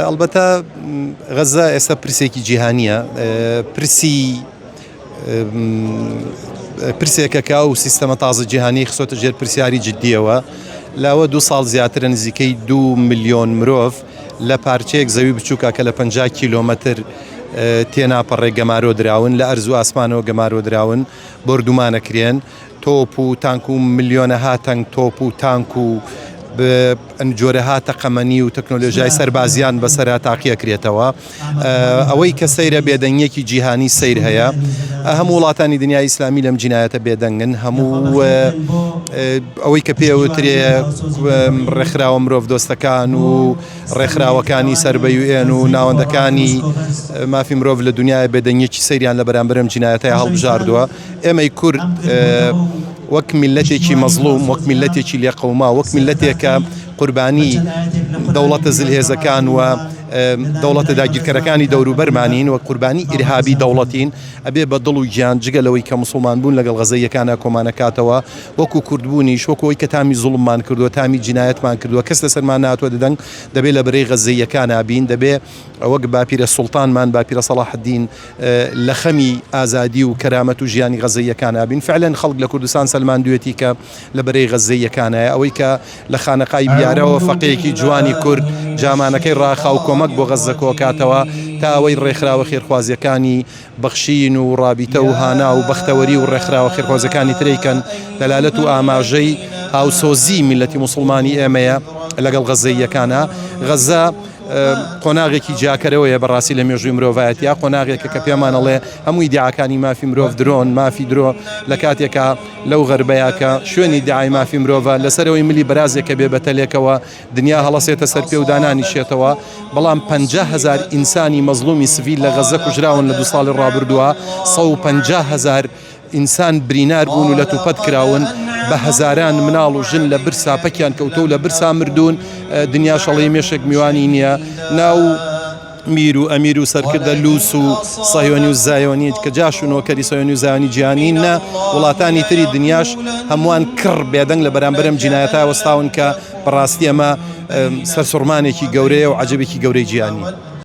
ئەلبەتە غەزە ئێستا پرسێکی جیهانیە، پرسێکە کە ئەو سیستەمە تازە جیهانی خسۆتە ژێر پرسیاری جددیەوە. لاوە 2 ساڵ زیاترە نزیکەی 2 ملیۆن مرۆڤ لە پارچەیەک زەوی بچووکە کە لە 50 کیلۆمەتر تێناپەڕێ گەمارۆ دراون، لە ئەرز و ئاسمانەوە گەمارۆ دراون، بردومانەکرێن، تۆپ و تانک و ملیۆنەها تەنگ تۆپ و تانک و جۆرەها تەقەمەنی و تەکنۆلۆژیای سەربازیان بەسەرا تاقیەکرێتەوە. ئەوەی کە سەیرە بێدەنگێکی جیهانی سەیر هەیە. هەموو وڵاتانی دنیای ئیسلامی لەم جینایەتە بێدەنگن، هەموو ئەوەی کە پێوترێ ڕێکخراوە مرۆڤ دۆستەکان و ڕێکخراوەکانی سەر بە UN و ناوەندەکانی مافی مرۆڤ لە دنیای بێدەنگێکی سەیریان لە بەرامبەرم جینایەتەیە هەڵبژاردووە. ئێمەی کورد وەک میلەتێکی مەزلوم، وەک میلەتێکی لێقەوما، وەک میلەتێکە قوربانی دەوڵەتە زلهێزەکان و دەوڵەتە داگیرکەرەکانی دەوروبەرمانین و قوربانی ئیرهابی دەوڵەتین، ئەبێ بە دڵ و گیان جگەلەوەی کە مسلمان بوون لەگەڵ غەزەیەکانە کۆمانەکاتەوە، وەکو کوردبوونیش وەکەوەی کە تامی زوڵممان کردووە، تامی جینایەتمان کردووە، کەس لەسەرمان ناتوە دەدەنگ، دەبێت لە بەرەی غەزەیەکانە بین، دەبێت وەک باپیرە سوڵتانمان باپیرە سەلاح الدین لە خەمی ئازادی و کەرامەت و ژیانی غەزەیەکانە بین. فعلەن خەڵک لە کوردستان سەلماندوێتی کە لە بەرەی غەزەیەکانە، ئەوەی کە لە خانەقای بیارەوە فەقەیەکی جوانی کورد جامانەکەی ڕاخاو کۆمەک بۆ غەزە کۆکاتەوە تا ئەوەی ڕێکخراوە خێرخوازیەکانی بەخشین و ڕابیتە و هانا و بەختەوەری و ڕێکخراوە خێرخوازەکانی تریکەن دەلالەت و ئاماژەی هاوسۆزی میلەتی موسڵمانی ئێمەیە لەگەڵ غەزەیەکانە. غەزە قۆناغێکی جیاکەرەوەیە بەڕاستی لە مێژووی مرۆڤایەتیا، قۆناغێکە کە پێمانەڵێ هەمووی دیاکانی مافی مرۆڤ درۆن مافی درۆ لە کاتێکە لەو غەربەیە کە شوێنی دیای مافی مرۆڤە لەسەرەوەی ملی بەرازێکە بێ بەتەلێکەوە دنیا هەڵەسێتە سەر پێ و دانانیشێتەوە. بەڵام 50,000 ئینسانی مەزلومی سڤیل لە غەزە کوژراون لە 2 ساڵی ڕابردووە، 150,000 ئینسان برینار بوون و لە توپەت کراون، بە هەزاران مناڵ و ژن لە برسا پەکیان کەوتە و لە برسا مردوون. دنیا شەڵەی مێشێک میوانی نییە. ناو میر و ئەمیر و سەرکردە لووس و سەهیۆنی و زایۆنی کە جاشونەوەکەری سەهیۆنی و زایۆنی جیهانی نە وڵاتانی تری دنیاش هەمووان کڕ بێدەنگ لە بەرامبەرم جینایەتە وەستاون کە بەڕاستی ئەمە سەرسوڕمانێکی گەورەیە و عەجەبێکی گەورەی جیهانی.